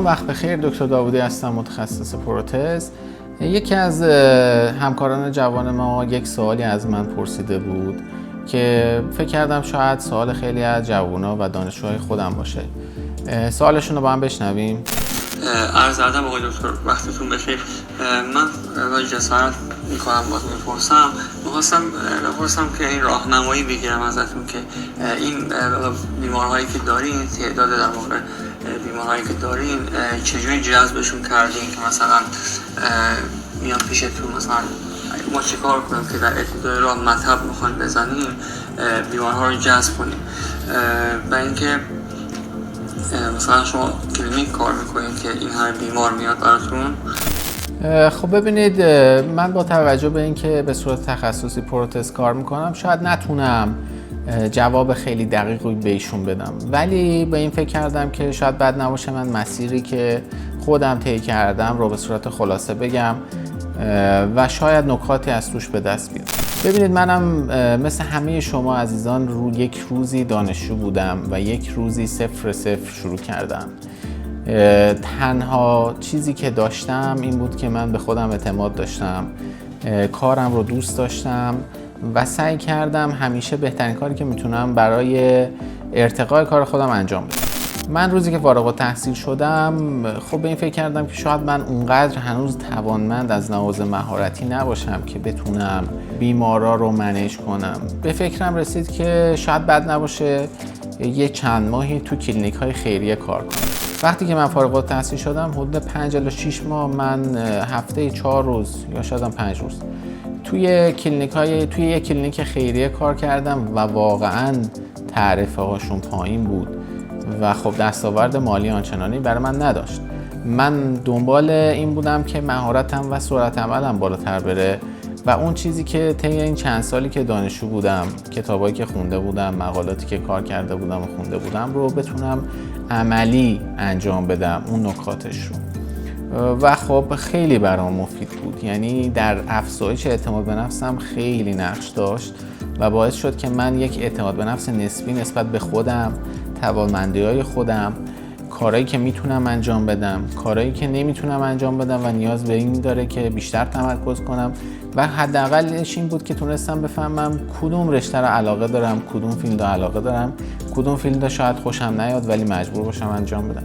سلام، وقت بخیر. دکتر داوودی هستم، متخصص پروتز. یکی از همکاران جوان ما یک سوالی از من پرسیده بود که فکر کردم شاید سوال خیلی از جوانا و دانشجوهای خودم باشه. سوالشون رو با هم بشنویم. عرض ادب آقای دکتر، وقتتون بخیر. من جسارت میکنم بازم میخواستم که این راهنمایی بگیرم ازتون که این بیمارهایی که دارین، تعداد در واقع بیمارهایی که دارین چجوری جذبشون کردین که مثلا میان پیشتون، مثلا ما چیکار کنیم که در ابتدای راه مطب میخواین بزنیم بیمارها رو جذب کنیم و اینکه مثلا شما کلینیک کار میکنید که این همه بیمار میاد براتون؟ خب ببینید، من با توجه به اینکه به صورت تخصصی پروتز کار میکنم شاید نتونم جواب خیلی دقیقی به ایشون بدم، ولی به این فکر کردم که شاید بد نباشه من مسیری که خودم طی کردم رو به صورت خلاصه بگم و شاید نکاتی از توش به دست بیاد. ببینید، منم مثل همه شما عزیزان یک روزی دانشجو بودم و یک روزی صفر شروع کردم. تنها چیزی که داشتم این بود که من به خودم اعتماد داشتم، کارم رو دوست داشتم و سعی کردم همیشه بهترین کاری که میتونم برای ارتقای کار خودم انجام بدم. من روزی که فارغ التحصیل شدم خب به این فکر کردم که شاید من اونقدر هنوز توانمند از لحاظ مهارتی نباشم که بتونم بیمارا رو منیج کنم. به فکرم رسید که شاید بد نباشه یه چند ماهی تو کلینیک های خیریه کار کنم. وقتی که من فارغ التحصیل شدم حدود 5 الی 6 ماه من هفته 4 روز یا شاید 5 روز توی یه کلینیک خیریه کار کردم و واقعاً تعرفه هاشون پایین بود و خب دستاورد مالی آنچنانی برای من نداشت. من دنبال این بودم که مهارتم و سرعت عملم بالاتر بره و اون چیزی که طی این چند سالی که دانشجو بودم، کتابایی که خونده بودم، مقالاتی که کار کرده بودم و خونده بودم رو بتونم عملی انجام بدم، اون نکاتش رو. و خب خیلی برام مفید بود، یعنی در افزایش اعتماد به نفسم خیلی نقش داشت و باعث شد که من یک اعتماد به نفس نسبی نسبت به خودم، توانمندی‌های خودم، کارهایی که میتونم انجام بدم، کارهایی که نمیتونم انجام بدم و نیاز به این داره که بیشتر تمرکز کنم و حداقلش این بود که تونستم بفهمم کدوم رشته رو علاقه دارم، کدوم فیلد رو علاقه دارم، کدوم فیلد شاید خوشم نیاد ولی مجبور باشم انجام بدم.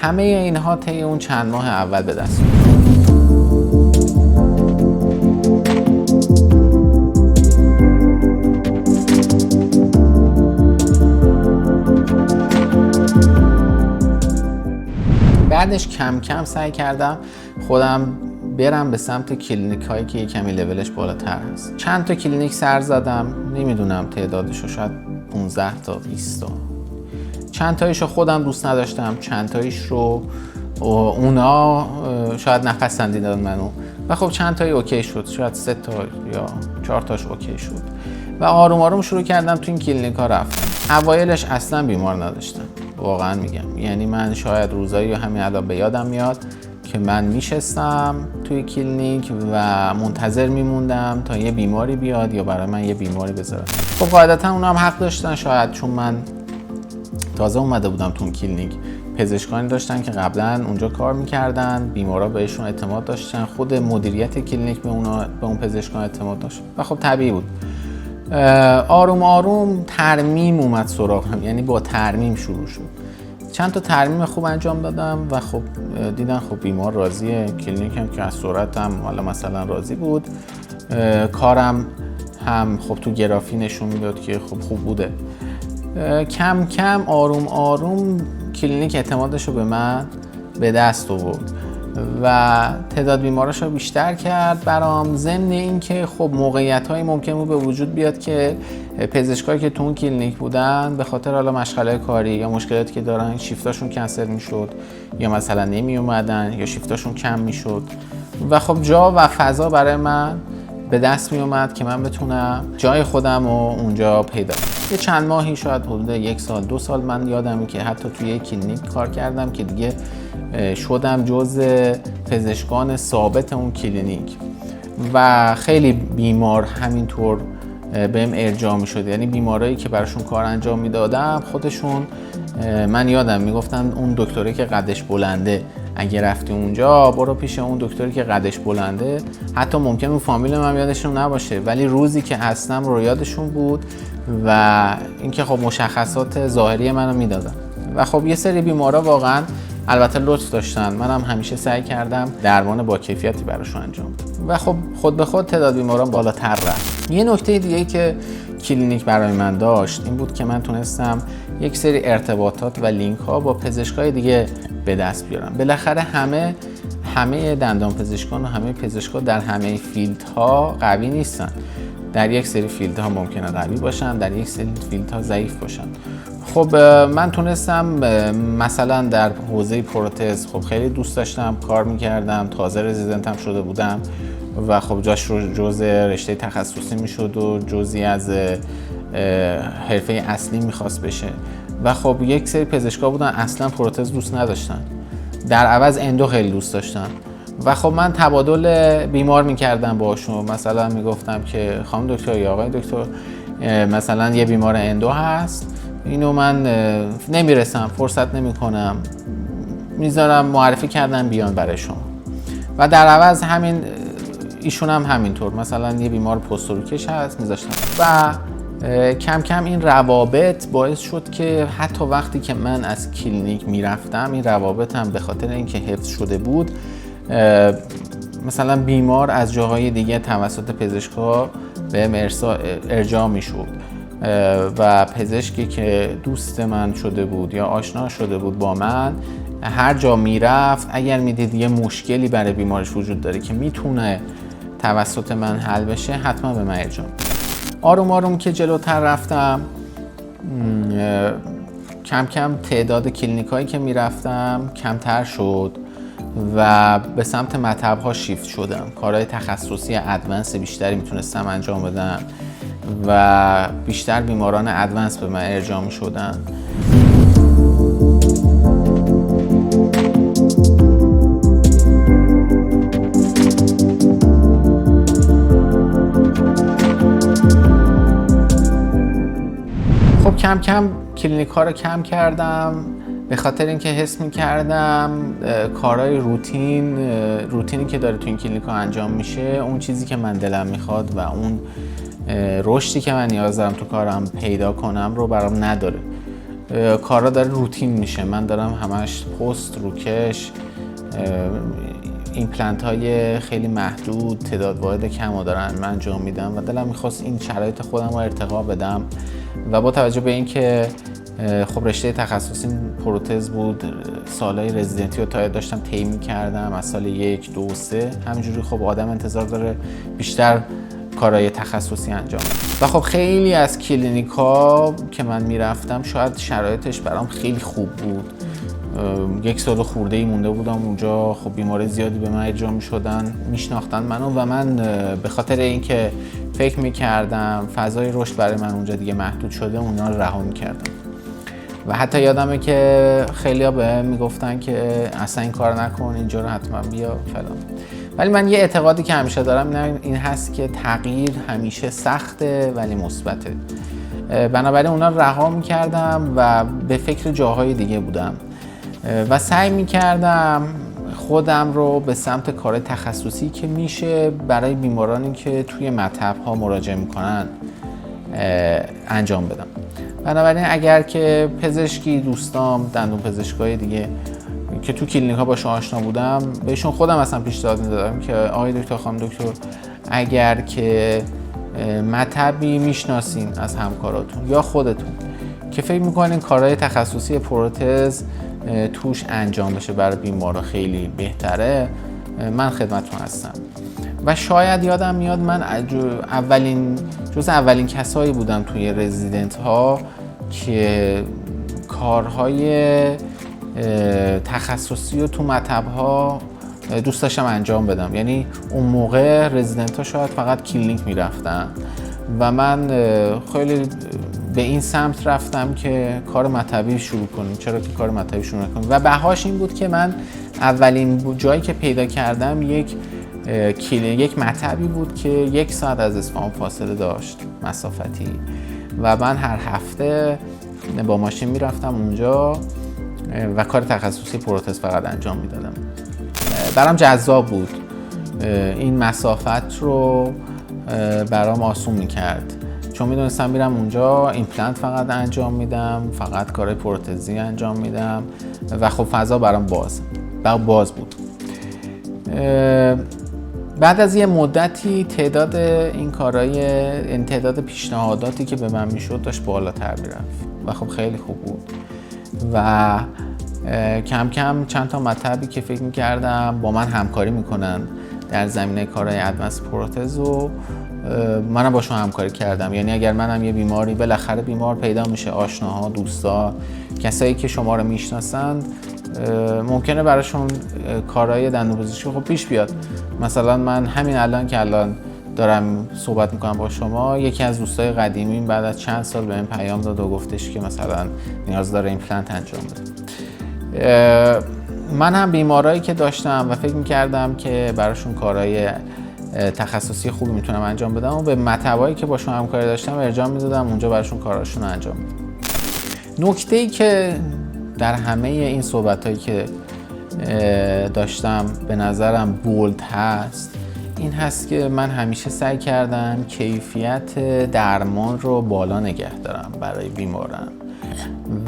همه اینها طی اون چند ماه اول به دست اومد. بعدش کم کم سعی کردم خودم برم به سمت کلینیک هایی که کمی لولش بالاتر هست. چند تا کلینیک سر زدم، نمیدونم تعدادش رو، شاید 15 تا 20 تا. چند تاییش رو خودم دوست نداشتم، چند تاییش رو اونا شاید نپسندیدن منو و خب چند تایی اوکی شد، شاید 3 تا یا 4 تاش اوکی شد و آروم آروم شروع کردم تو این کلینیک ها رفتم. اوایلش اصلا بیمار نداشتم، واقعا میگم. یعنی من شاید روزایی همین الان به یادم میاد که من میشستم توی کلینیک و منتظر میموندم تا یه بیماری بیاد یا برای من یه بیماری بذارن. خب قاعدتا اونا هم حق داشتن، شاید چون من تازه اومده بودم تو کلینیک، پزشکانی داشتن که قبلا اونجا کار میکردن، بیمارا بهشون اعتماد داشتن، خود مدیریت کلینیک به اون پزشکان اعتماد داشت و خب طبیعی بود. آروم آروم ترمیم اومد سراغم، یعنی با ترمیم شروع شد. چند تا ترمیم خوب انجام دادم و خب دیدن خب بیمار راضیه، کلینیکم که از سرعتم حالا مثلا راضی بود، کارم هم خب تو گرافی نشون میداد که خب خوب بوده. کم کم آروم آروم کلینیک اعتمادش رو به من به دست آورد و تعداد بیماراش رو بیشتر کرد برام. ضمن این که خب موقعیت‌هایی ممکن بود به وجود بیاد که پزشکایی که تو اون کلینیک بودن به خاطر حالا مشغله کاری یا مشکلاتی که دارن شیفتاشون کنسل میشد یا مثلا نمی اومدن یا شیفتاشون کم میشد و خب جا و فضا برای من به دست می اومد که من بتونم جای خودم رو اونجا پیدا کنم. یه چند ماهی، شاید حدود 1 سال 2 سال، من یادمه که حتی توی یک کلینیک کار کردم که دیگه شدم جزء پزشکان ثابت اون کلینیک و خیلی بیمار همینطور بهم ارجاع می‌شد. یعنی بیمارایی که براشون کار انجام میدادم خودشون من یادم میگفتن اون دکتری که قدش بلنده اگه رفتی اونجا برو پیش اون دکتری که قدش بلنده. حتی ممکن اون فامیل من یادشون نباشه ولی روزی که هستم رو یادشون بود و اینکه خب مشخصات ظاهری منو میدادن. و خب یه سری بیمارا واقعا البته لطف داشتن، منم همیشه سعی کردم درمان با کیفیتی براشون انجام بدم و خب خود به خود تعداد بیماران بالاتر رفت. یه نکته دیگه که کلینیک برای من داشت این بود که من تونستم یک سری ارتباطات و لینک ها با پزشکای دیگه به دست بیارم. بالاخره همه دندان پزشکان و همه پزشکا در همه فیلدها قوی نیستن. در یک سری فیلدها ممکنه قوی باشن، در یک سری فیلدها ضعیف باشن. خب من تونستم مثلا در حوزه پروتز خب خیلی دوست داشتم کار میکردم، تازه رزیدنتم شده بودم و خب جاش رو جزء رشته تخصصی میشد و جزئی از حرفه اصلی میخواست بشه و خب یک سری پزشکا بودن اصلا پروتز دوست نداشتن، در عوض اندو خیلی دوست داشتن و خب من تبادل بیمار میکردم باشون. مثلا میگفتم که خانم دکتر یا آقای دکتر مثلا یه بیمار اندو هست، اینو من نمیرسم، فرصت نمیکنم، میذارم معرفی کردم بیان برای شما و در عوض همین ایشون هم همینطور مثلا یه بیمار پست‌روکش هست میذاشتم و کم کم این روابط باعث شد که حتی وقتی که من از کلینیک میرفتم این روابط هم به خاطر اینکه حفظ شده بود مثلا بیمار از جاهای دیگه توسط پزشکا به ارجاع میشد و پزشکی که دوست من شده بود یا آشنا شده بود با من هر جا میرفت اگر میدید یه مشکلی برای بیمارش وجود داره که میتونه توسط من حل بشه حتما به من ارجاع میداد. آروم آروم که جلوتر رفتم کم کم تعداد کلینیکایی که میرفتم کمتر شد و به سمت مطب‌ها شیفت شدم. کارهای تخصصی ادوانس بیشتری میتونستم انجام بدم و بیشتر بیماران ادوانس به من ارجاع میشدن. خب کم کم کلینیک ها رو کم کردم به خاطر اینکه حس می‌کردم کارهای روتینی که داره تو این کلینیک ها انجام میشه اون چیزی که من دلم میخواد و اون رشدی که من نیاز دارم تو کارم پیدا کنم رو برام نداره. کارا داره روتین میشه، من دارم همش پست، روکش، ایمپلنت های خیلی محدود، تعداد واحد کم رو دارن من انجام میدم و دلم میخواست این شرایط خودم رو ارتقا بدم و با توجه به اینکه خب رشته تخصصی پروتز بود، سالهای رزیدنتی رو تا داشتم طی می‌کردم از سال 1 2 3 همینجوری خب آدم انتظار داره بیشتر کارهای تخصصی انجام بده و خب خیلی از کلینیک‌ها که من میرفتم شاید شرایطش برام خیلی خوب بود. 1 سال خورده‌ای مونده بودم اونجا، خب بیمار زیادی به من ارجاع می‌شدن، میشناختن منو و من به خاطر اینکه فکر می‌کردم فضای رشد برای من اونجا دیگه محدود شده اونا رو رها می‌کردم و حتی یادمه که خیلی‌ها بهم میگفتن که اصلا این کار نکن، اینجا رو حتما بیا فلان. ولی من یه اعتقادی که همیشه دارم این هست که تغییر همیشه سخته ولی مثبته. بنابراین اونا رو رها می‌کردم و به فکر جاهای دیگه بودم و سعی می‌کردم خودم رو به سمت کار تخصصی که میشه برای بیمارانی که توی مطب‌ها مراجعه می‌کنن انجام بدم. بنابراین اگر که پزشکی دوستام دندون پزشکای دیگه که تو کلینیک ها باشون آشنا بودم بهشون خودم اصلا پیشنهاد میدادم که آقای دکتر خانم دکتر اگر که مطبی میشناسین از همکاراتون یا خودتون که فکر میکنین کارهای تخصصی پروتز توش انجام بشه برای بیمارا خیلی بهتره، من خدمتتون هستم. و شاید یادم میاد من جز اولین کسایی بودم توی رزیدنت ها که کارهای تخصصی رو تو مطب ها دوست داشتم انجام بدم. یعنی اون موقع رزیدنت ها شاید فقط کلینیک میرفتن و من خیلی به این سمت رفتم که کار مطبی شروع کنیم. چرا که کار مطبی شروع نکنیم؟ و بهاش این بود که من اولین جایی که پیدا کردم یک مطبی بود که 1 ساعت از اصفهان فاصله داشت مسافتی و من هر هفته با ماشین میرفتم اونجا و کار تخصصی پروتز فقط انجام میدادم. برام جذاب بود، این مسافت رو برام آسون میکرد، چون میدونستم میرم اونجا ایمپلنت فقط انجام میدم، فقط کارهای پروتزی انجام میدم و خب فضا برام باز بود. بعد از یه مدتی تعداد این کارهای، تعداد پیشنهاداتی که به من میشد داشت بالاتر میرفت و خب خیلی خوب بود و کم کم چند تا مطبی که فکر میکردم با من همکاری میکنن در زمینه کارهای ادوانس پروتز و منم باشون همکاری کردم. یعنی اگر منم یه بیماری، بالاخره بیمار پیدا میشه، آشناها، دوستا، کسایی که شما رو میشناسند، ممکنه براشون کارهای دندونپزشکی خب پیش بیاد. مثلا من همین الان که دارم صحبت میکنم با شما، یکی از دوستای قدیمیم بعد از چند سال بهم پیام داد و گفتش که مثلا نیاز داره ایمپلنت انجام بده. من هم بیمارایی که داشتم و فکر میکردم که براشون کارهای تخصصی خوبی میتونم انجام بدم و به مطبایی که باشون همکاری داشتم ارجاع میدادم اونجا براشون کاراشون رو انجام میدادم. نکته‌ای که در همه این صحبتایی که داشتم به نظرم بولد هست این هست که من همیشه سعی کردم کیفیت درمان رو بالا نگه دارم برای بیمارم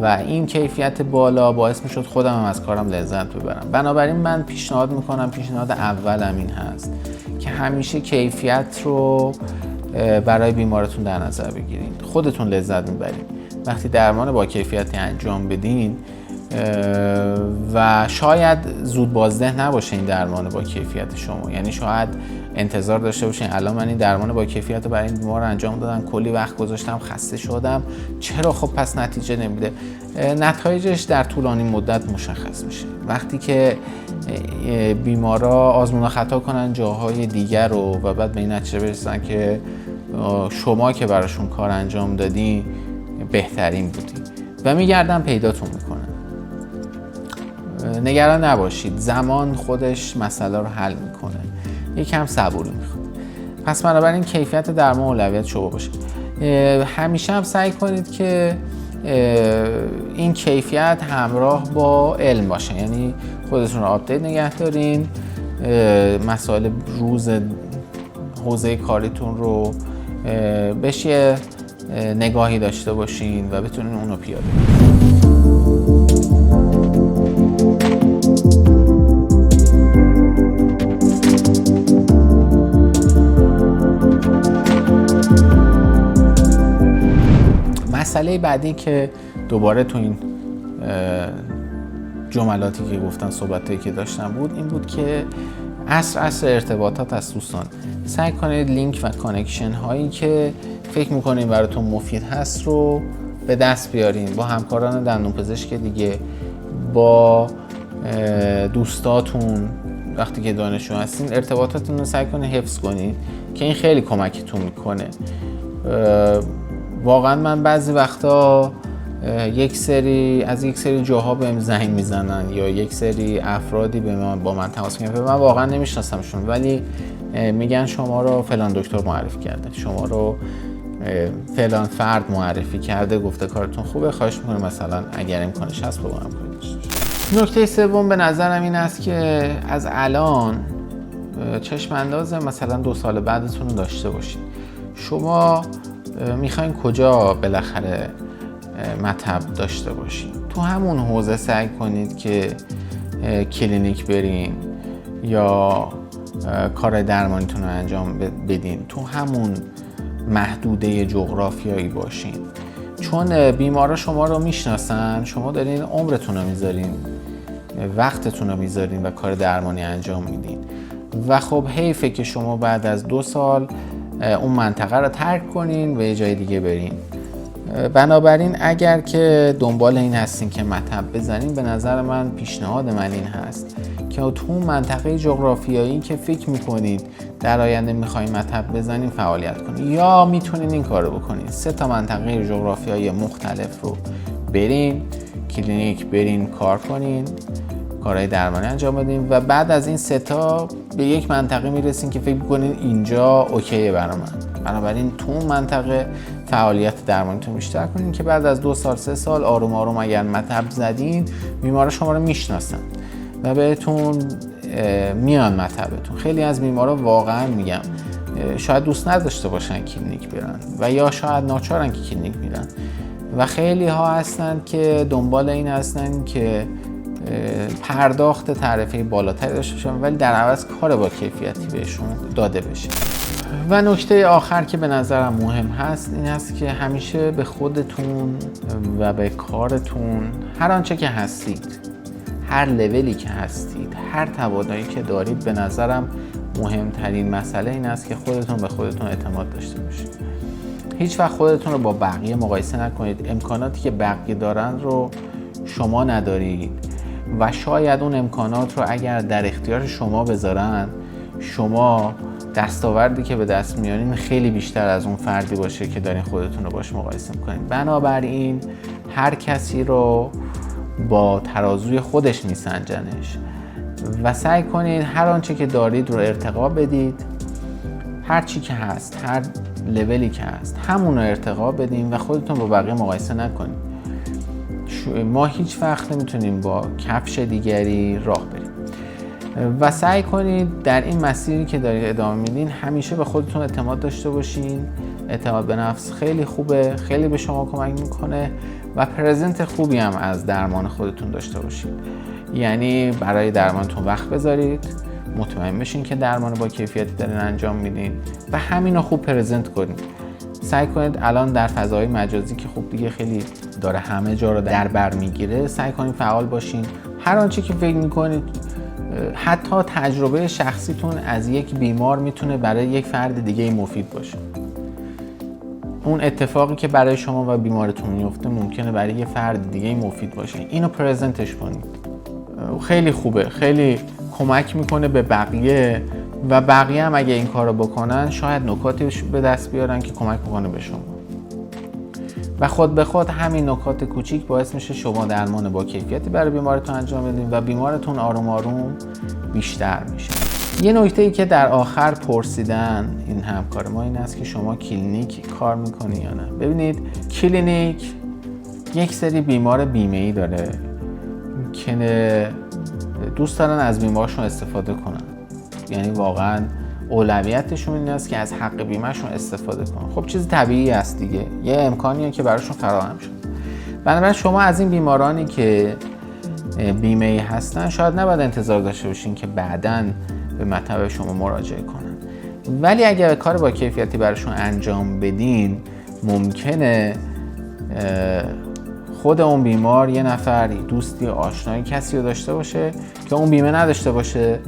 و این کیفیت بالا باعث میشد خودم هم از کارم لذت ببرم. بنابراین من پیشنهاد میکنم، پیشنهاد اولم این هست که همیشه کیفیت رو برای بیمارتون در نظر بگیرید. خودتون لذت میبرید وقتی درمان با کیفیتی انجام بدین و شاید زود بازده نباشه این درمان با کیفیت شما. یعنی شاید انتظار داشته باشین الان من این درمان با کیفیت رو برای این بیمار انجام دادم، کلی وقت گذاشتم، خسته شدم، چرا خب پس نتیجه نمیده؟ نتایجش در طولانی مدت مشخص میشه. وقتی که بیمارا آزمون و خطا کنن جاهای دیگر رو و بعد به این نتیجه برسن که شما که براشون کار انجام دادین بهترین بودی و میگردن پیداتون میکنن. نگران نباشید، زمان خودش مسئله رو حل میکنه، یکم صبوری میخواد. پس بنابراین کیفیت درمان اولویت شما باشه. همیشه هم سعی کنید که این کیفیت همراه با علم باشه، یعنی خودتون رو آپدیت نگه دارین، مسائل روز حوزه کاریتون رو بهش یه نگاهی داشته باشین و بتونین اونو پیاده کنین. مسئله بعدی که دوباره تو این جملاتی که گفتم، صحبتایی که داشتم بود، این بود که عصر ارتباطات از دوستان. سعی کنید لینک و کانکشن هایی که فکر میکنید براتون مفید هست رو به دست بیارین، با همکاران دندونپزشک دیگه، با دوستاتون. وقتی که دانشجو هستین ارتباطاتتون رو سعی کنید حفظ کنید که این خیلی کمکتون میکنه. واقعا من بعضی وقتا یک سری جاها بهم زنگ میزنن یا یک سری افرادی با من تماس میگیرن، من واقعا نمیشناسمشون، ولی میگن شما رو فلان دکتر معرفی کرده، شما رو فلان فرد معرفی کرده، گفته کارتون خوبه، خواهش میکنم مثلا اگر امکانش هست با من همکاری داشته باشید. نکته سوم به نظرم این است که از الان چشم انداز مثلا 2 سال بعدتون رو داشته باشید. شما میخواین کجا بالاخره مطب داشته باشین؟ تو همون حوزه سعی کنید که کلینیک برین یا کار درمانیتون رو انجام بدین، تو همون محدوده جغرافیایی باشین، چون بیمارا شما رو میشناسن، شما دارین عمرتون رو میذارین، وقتتون رو میذارین و کار درمانی انجام میدین و خب حیفه که شما بعد از 2 سال اون منطقه رو ترک کنین و یه جای دیگه برین. بنابراین اگر که دنبال این هستین که مطب بزنین، به نظر من پیشنهاد من این هست که تو اون منطقه جغرافیایی که فکر میکنید در آینده میخواین مطب بزنین فعالیت کنین، یا میتونین این کارو بکنین 3 تا منطقه جغرافیایی مختلف رو برین کلینیک، برین کار کنین، کارهای درمانی انجام بدین و بعد از این 3 تا به یک منطقه میرسین که فکر میکنین اینجا اوکیه برای من بنابراین تو اون منطقه فعالیت درمانیتون بیشتر کنین که بعد از 2 سال 3 سال آروم آروم اگر مطب زدین بیمارا شما رو میشناسن و بهتون میان مطبتون. خیلی از بیمارا واقعا میگم شاید دوست نداشته باشن کلینیک برن و یا شاید ناچارن که کلینیک میرن و خیلی ها هستن که دنبال این هستن که پرداخت تعرفه بالاتری داشته باشن ولی در عوض کار با کیفیتی بهشون داده بشه. و نکته آخر که به نظرم مهم هست این هست که همیشه به خودتون و به کارتون هر آنچه که هستید، هر لولی که هستید، هر توانایی که دارید، به نظرم مهمترین مسئله این است که خودتون به خودتون اعتماد داشته باشید. هیچ وقت خودتون رو با بقیه مقایسه نکنید. امکاناتی که بقیه دارن رو شما ندارید و شاید اون امکانات رو اگر در اختیار شما بذارن، شما دستاوردی که به دست میارین خیلی بیشتر از اون فردی باشه که دارین خودتون رو باش مقایسه میکنین. بنابراین هر کسی رو با ترازوی خودش میسنجنش و سعی کنید هر آنچه که دارید رو ارتقا بدید. هر چی که هست، هر لولی که هست همون رو ارتقا بدین و خودتون با بقیه مقایسه نکنید. ما هیچ وقت نمیتونیم با کفش دیگری راه بریم و سعی کنید در این مسیری که دارید ادامه میدین همیشه به خودتون اعتماد داشته باشین. اعتماد به نفس خیلی خوبه، خیلی به شما کمک میکنه و پرزنت خوبی هم از درمان خودتون داشته باشید. یعنی برای درمانتون وقت بذارید، مطمئن بشین که درمان با کیفیتی دارین انجام میدین و همین رو خوب پرزنت کنید. سعی کنید الان در فضای مجازی که خوب دیگه خیلی داره همه جا رو در بر میگیره، سعی کنید فعال باشین. هر آنچه که فکر میکنید، حتی تجربه شخصیتون از یک بیمار میتونه برای یک فرد دیگه مفید باشه. اون اتفاقی که برای شما و بیمارتون میفته ممکنه برای یه فرد دیگه مفید باشه. اینو پرزنتش کنید. خیلی خوبه، خیلی کمک میکنه به بقیه و بقیه هم اگه این کارو بکنن شاید نکاتی به دست بیارن که کمک میکنه به شما و خود به خود همین نکات کوچیک باعث میشه شما درمان با کیفیتی برای بیمارتون انجام بدین و بیمارتون آروم آروم بیشتر میشه. یه نکته‌ای که در آخر پرسیدن این همکار ما این است که شما کلینیک کار میکنی یا نه. ببینید کلینیک یک سری بیمار بیمه‌ای داره که دوست دارن از بیمارشون استفاده کنن، یعنی واقعا اولویتشون این است که از حق بیمهشون استفاده کنن. خب چیز طبیعی است دیگه، یه امکانیه که براشون فراهم شد. بنابراین شما از این بیمارانی که بیمه‌ای هستن شاید نباید انتظار داشته باشین که بعداً به مطب شما مراجعه کنن، ولی اگر کار با کیفیتی براشون انجام بدین ممکنه خود اون بیمار یه نفر دوستی آشنایی کسی رو داشته باشه که اون بیمه نداشته باشه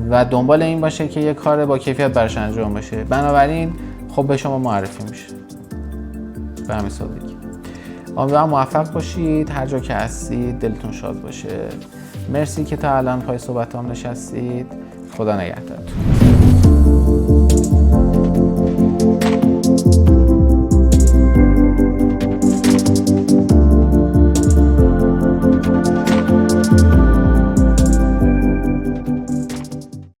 و دنبال این باشه که یه کار با کیفیت براش انجام بشه. بنابراین خب به شما معرفی میشه. به همین سادگی. امیدوارم موفق باشید. هر جا که هستید دلتون شاد باشه. مرسی که تا الان پای صحبتام نشستید. خدا نگهدارتون.